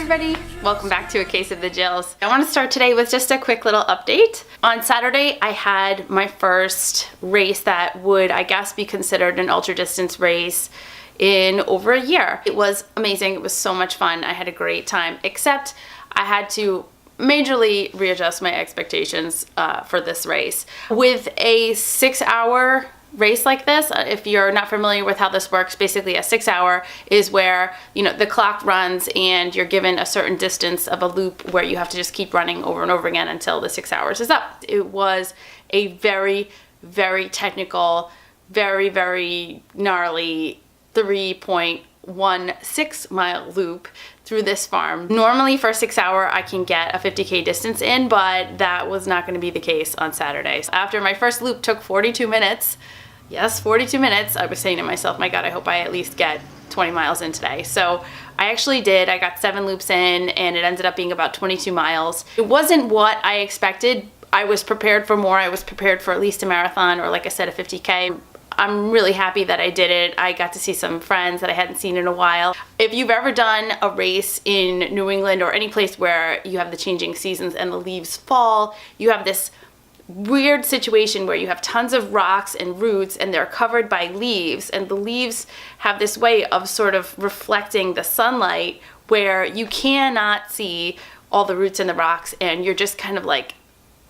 everybody, welcome back to A Case of the Jills. I want to start today with just a quick little update. On Saturday I had my first race that would, I guess, be considered an ultra distance race in over a year. It was amazing. It was so much fun. I had a great time, except I had to majorly readjust my expectations for this race. With a 6-hour race like this, if you're not familiar with how this works, basically a 6-hour is where, you know, the clock runs and you're given a certain distance of a loop where you have to just keep running over and over again until the 6 hours is up. It was a very, very technical, very, very gnarly 3.16 mile loop through this farm. Normally for a 6-hour I can get a 50K distance in, but that was not going to be the case on Saturday. So after my first loop took 42 minutes, yes, 42 minutes, I was saying to myself, my God, I hope I at least get 20 miles in today. So I actually did. I got 7 loops in and it ended up being about 22 miles. It wasn't what I expected. I was prepared for more. I was prepared for at least a marathon or, like I said, a 50K. I'm really happy that I did it. I got to see some friends that I hadn't seen in a while. If you've ever done a race in New England or any place where you have the changing seasons and the leaves fall, you have this weird situation where you have tons of rocks and roots and they're covered by leaves, and the leaves have this way of sort of reflecting the sunlight where you cannot see all the roots and the rocks, and you're just kind of like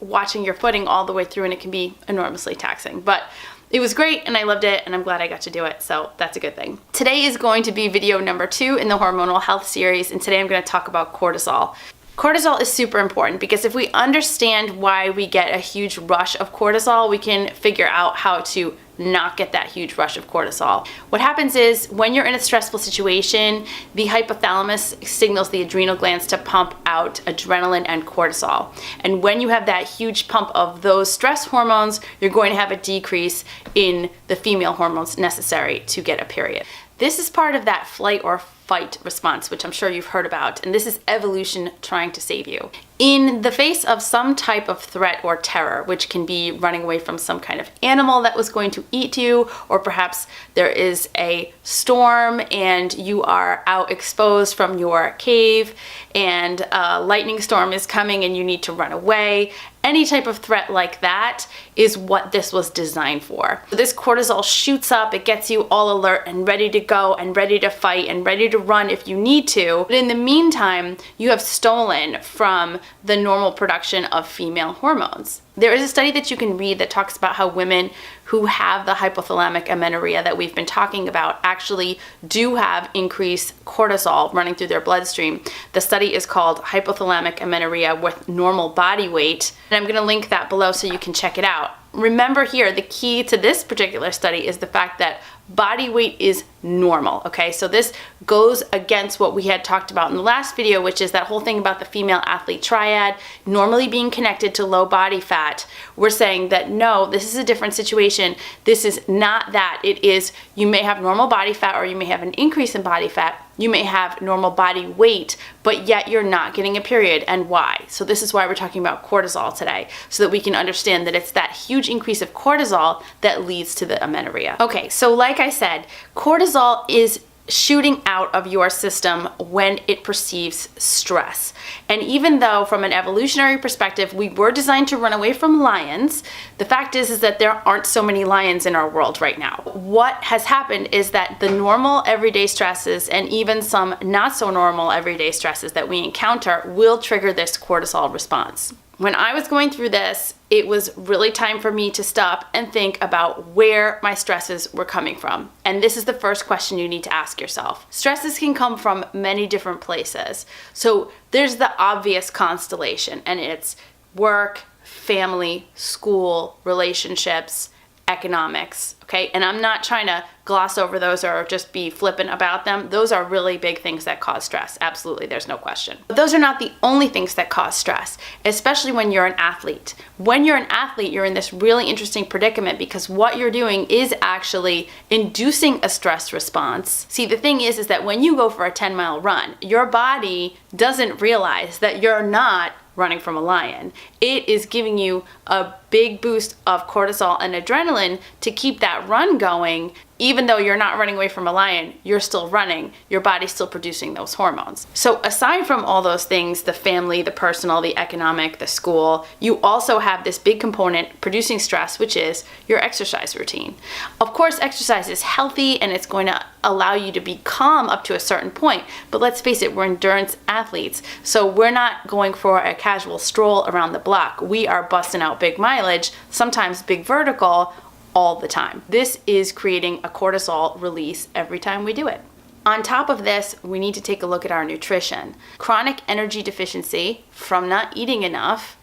watching your footing all the way through, and it can be enormously taxing. But it was great and I loved it and I'm glad I got to do it, so that's a good thing. Today is going to be video number 2 in the hormonal health series, and today I'm going to talk about cortisol. Cortisol is super important because if we understand why we get a huge rush of cortisol, we can figure out how to not get that huge rush of cortisol. What happens is when you're in a stressful situation, the hypothalamus signals the adrenal glands to pump out adrenaline and cortisol. And when you have that huge pump of those stress hormones, you're going to have a decrease in the female hormones necessary to get a period. This is part of that flight or fight response, which I'm sure you've heard about, and this is evolution trying to save you. In the face of some type of threat or terror, which can be running away from some kind of animal that was going to eat you, or perhaps there is a storm and you are out exposed from your cave and a lightning storm is coming and you need to run away. Any type of threat like that is what this was designed for. This cortisol shoots up, it gets you all alert and ready to go and ready to fight and ready to run if you need to. But in the meantime, you have stolen from the normal production of female hormones. There is a study that you can read that talks about how women who have the hypothalamic amenorrhea that we've been talking about actually do have increased cortisol running through their bloodstream. The study is called Hypothalamic Amenorrhea with Normal Body Weight, and I'm going to link that below so you can check it out. Remember here, the key to this particular study is the fact that body weight is normal, okay? So this goes against what we had talked about in the last video, which is that whole thing about the female athlete triad normally being connected to low body fat. We're saying that no, this is a different situation. This is not that. It is, you may have normal body fat or you may have an increase in body fat. You may have normal body weight, but yet you're not getting a period, and why? So this is why we're talking about cortisol today, so that we can understand that it's that huge increase of cortisol that leads to the amenorrhea. Okay, so like I said, cortisol is shooting out of your system when it perceives stress. And even though from an evolutionary perspective we were designed to run away from lions, the fact is that there aren't so many lions in our world right now. What has happened is that the normal everyday stresses and even some not so normal everyday stresses that we encounter will trigger this cortisol response. When I was going through this, it was really time for me to stop and think about where my stresses were coming from. And this is the first question you need to ask yourself. Stresses can come from many different places. So there's the obvious constellation, and it's work, family, school, relationships, economics, okay? And I'm not trying to gloss over those or just be flippant about them. Those are really big things that cause stress. Absolutely, there's no question. But those are not the only things that cause stress, especially when you're an athlete. When you're an athlete, you're in this really interesting predicament because what you're doing is actually inducing a stress response. See, the thing is that when you go for a 10-mile run, your body doesn't realize that you're not running from a lion. It is giving you a big boost of cortisol and adrenaline to keep that run going. Even though you're not running away from a lion, you're still running. Your body's still producing those hormones. So aside from all those things, the family, the personal, the economic, the school, you also have this big component producing stress, which is your exercise routine. Of course, exercise is healthy and it's going to allow you to be calm up to a certain point. But let's face it, we're endurance athletes. So we're not going for a casual stroll around the block. We are busting out big mileage, sometimes big vertical, all the time. This is creating a cortisol release every time we do it. On top of this, we need to take a look at our nutrition. Chronic energy deficiency from not eating enough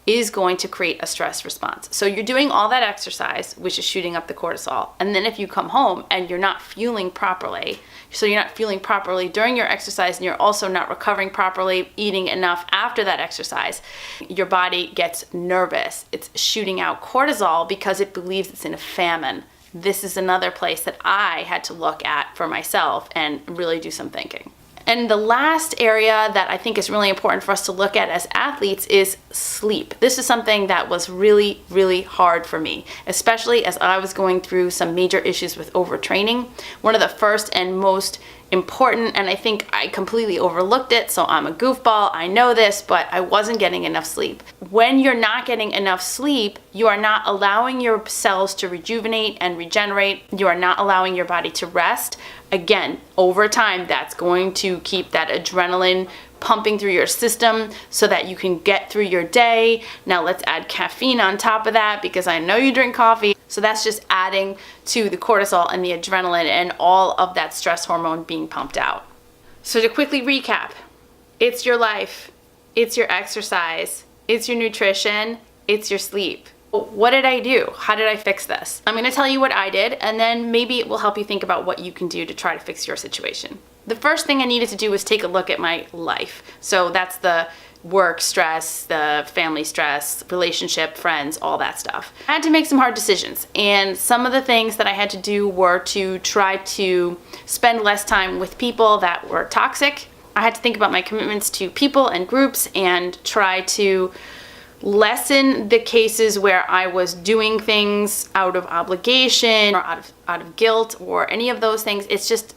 is going to create a stress response. So you're doing all that exercise, which is shooting up the cortisol. And then if you come home and you're not fueling properly, so you're not fueling properly during your exercise and you're also not recovering properly, eating enough after that exercise, your body gets nervous. It's shooting out cortisol because it believes it's in a famine. This is another place that I had to look at for myself and really do some thinking. And the last area that I think is really important for us to look at as athletes is sleep. This is something that was really, really hard for me, especially as I was going through some major issues with overtraining. One of the first and most important, and I think I completely overlooked it, so I'm a goofball, I know this, but I wasn't getting enough sleep. When you're not getting enough sleep, you are not allowing your cells to rejuvenate and regenerate. You are not allowing your body to rest. Again, over time, that's going to keep that adrenaline pumping through your system so that you can get through your day. Now let's add caffeine on top of that because I know you drink coffee. So that's just adding to the cortisol and the adrenaline and all of that stress hormone being pumped out. So to quickly recap, it's your life, it's your exercise, it's your nutrition, it's your sleep. What did I do? How did I fix this? I'm going to tell you what I did, and then maybe it will help you think about what you can do to try to fix your situation. The first thing I needed to do was take a look at my life. So that's the work stress, the family stress, relationship, friends, all that stuff. I had to make some hard decisions, and some of the things that I had to do were to try to spend less time with people that were toxic. I had to think about my commitments to people and groups and try to lessen the cases where I was doing things out of obligation or out of guilt or any of those things. It's just,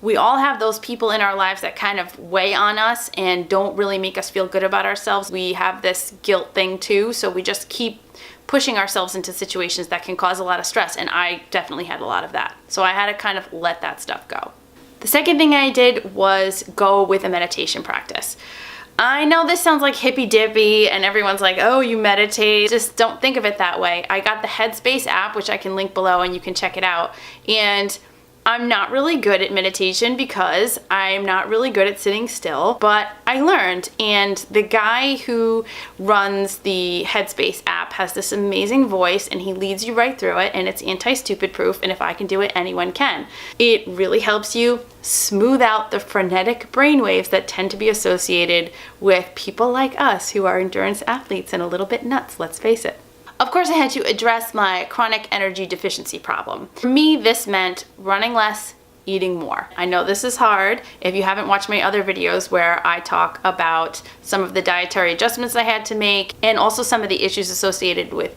we all have those people in our lives that kind of weigh on us and don't really make us feel good about ourselves. We have this guilt thing too, so we just keep pushing ourselves into situations that can cause a lot of stress, and I definitely had a lot of that. So I had to kind of let that stuff go. The second thing I did was go with a meditation practice. I know this sounds like hippy dippy and everyone's like, oh, you meditate. Just don't think of it that way. I got the HEADSPACE app, which I can link below and you can check it out. And I'm not really good at meditation because I'm not really good at sitting still, but I learned. And the guy who runs the HEADSPACE app has this amazing voice and he leads you right through it, and it's anti-stupid proof, and if I can do it, anyone can. It really helps you smooth out the frenetic brainwaves that tend to be associated with people like us who are endurance athletes and a little bit nuts, let's face it. Of course, I had to address my chronic energy deficiency problem. For me, this meant running less, eating more. I know this is hard. If you haven't watched my other videos where I talk about some of the dietary adjustments I had to make and also some of the issues associated with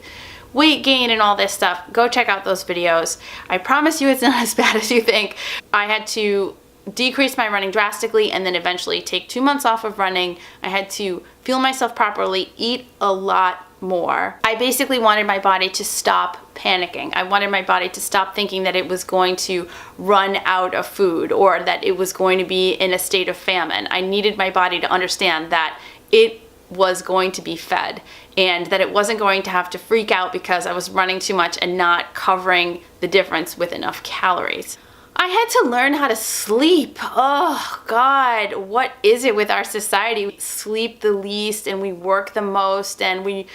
weight gain and all this stuff, go check out those videos. I promise you it's not as bad as you think. I had to decrease my running drastically and then eventually take 2 months off of running. I had to fuel myself properly, eat a lot more. I basically wanted my body to stop panicking. I wanted my body to stop thinking that it was going to run out of food or that it was going to be in a state of famine. I needed my body to understand that it was going to be fed and that it wasn't going to have to freak out because I was running too much and not covering the difference with enough calories. I had to learn how to sleep. Oh God, what is it with our society? We sleep the least and we work the most and we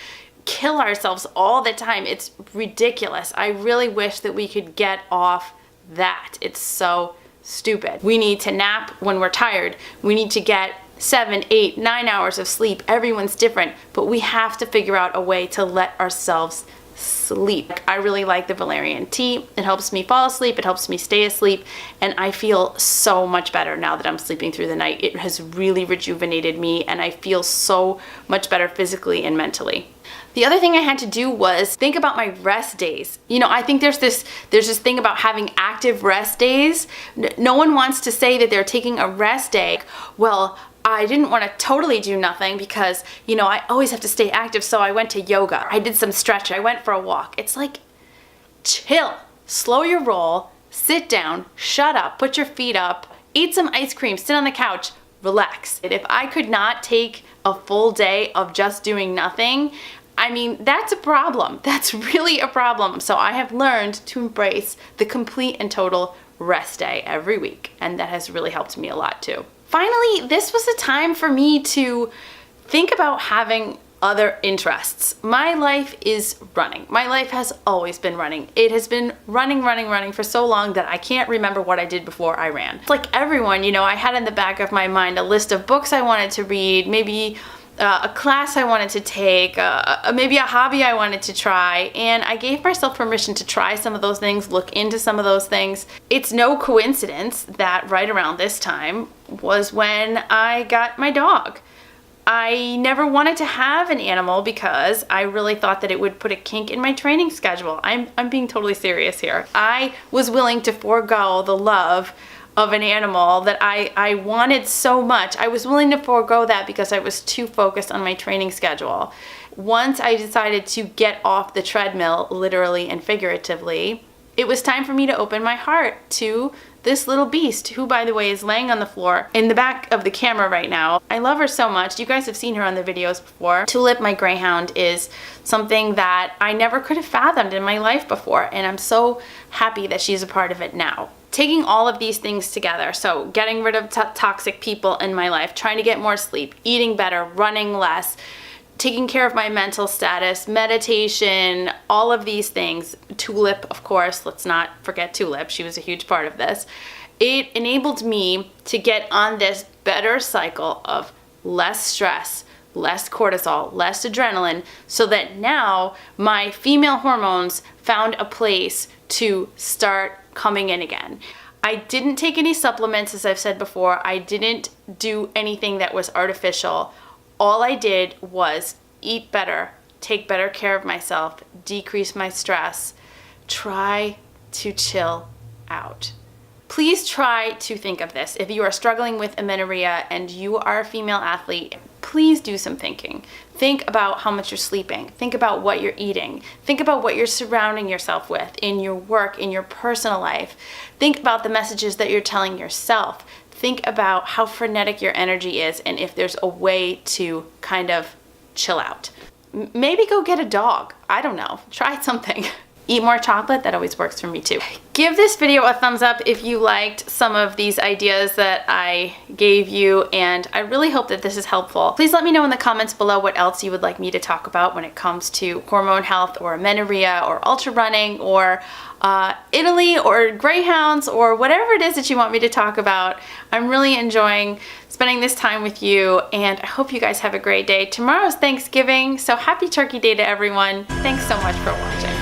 kill ourselves all the time. It's ridiculous. I really wish that we could get off that. It's so stupid. We need to nap when we're tired. We need to get 7, 8, 9 hours of sleep. Everyone's different, but we have to figure out a way to let ourselves sleep. I really like the valerian tea. It helps me fall asleep, it helps me stay asleep, and I feel so much better now that I'm sleeping through the night. It has really rejuvenated me, and I feel so much better physically and mentally. The other thing I had to do was think about my rest days. You know, I think there's this thing about having active rest days. No one wants to say that they're taking a rest day. Well, I didn't want to totally do nothing because, you know, I always have to stay active, so I went to yoga. I did some stretching. I went for a walk. It's like, chill, slow your roll, sit down, shut up, put your feet up, eat some ice cream, sit on the couch, relax. If I could not take a full day of just doing nothing, I mean, that's a problem. That's really a problem. So I have learned to embrace the complete and total rest day every week, and that has really helped me a lot too. Finally, this was a time for me to think about having other interests. My life is running. My life has always been running. It has been running for so long that I can't remember what I did before I ran. Like everyone, you know, I had in the back of my mind a list of books I wanted to read, maybe a class I wanted to take, maybe a hobby I wanted to try, and I gave myself permission to try some of those things, look into some of those things. It's no coincidence that right around this time was when I got my dog. I never wanted to have an animal because I really thought that it would put a kink in my training schedule. I'm being totally serious here. I was willing to forego the love of an animal that I wanted so much. I was willing to forego that because I was too focused on my training schedule. Once I decided to get off the treadmill, literally and figuratively, it was time for me to open my heart to this little beast, who, by the way, is laying on the floor in the back of the camera right now. I love her so much. You guys have seen her on the videos before. Tulip, my greyhound, is something that I never could have fathomed in my life before, and I'm so happy that she's a part of it now. Taking all of these things together, so getting rid of toxic people in my life, trying to get more sleep, eating better, running less, taking care of my mental status, meditation, all of these things. Tulip, of course, let's not forget Tulip. She was a huge part of this. It enabled me to get on this better cycle of less stress, less cortisol, less adrenaline, so that now my female hormones found a place to start coming in again. I didn't take any supplements, as I've said before. I didn't do anything that was artificial. All I did was eat better, take better care of myself, decrease my stress, try to chill out. Please try to think of this. If you are struggling with amenorrhea and you are a female athlete, please do some thinking. Think about how much you're sleeping. Think about what you're eating. Think about what you're surrounding yourself with in your work, in your personal life. Think about the messages that you're telling yourself. Think about how frenetic your energy is and if there's a way to kind of chill out. Maybe go get a dog. I don't know. Try something. Eat more chocolate. That always works for me too. Give this video a thumbs up if you liked some of these ideas that I gave you, and I really hope that this is helpful. Please let me know in the comments below what else you would like me to talk about when it comes to hormone health or amenorrhea or ultra running or Italy or greyhounds or whatever it is that you want me to talk about. I'm really enjoying spending this time with you, and I hope you guys have a great day. Tomorrow's Thanksgiving, so happy Turkey Day to everyone. Thanks so much for watching.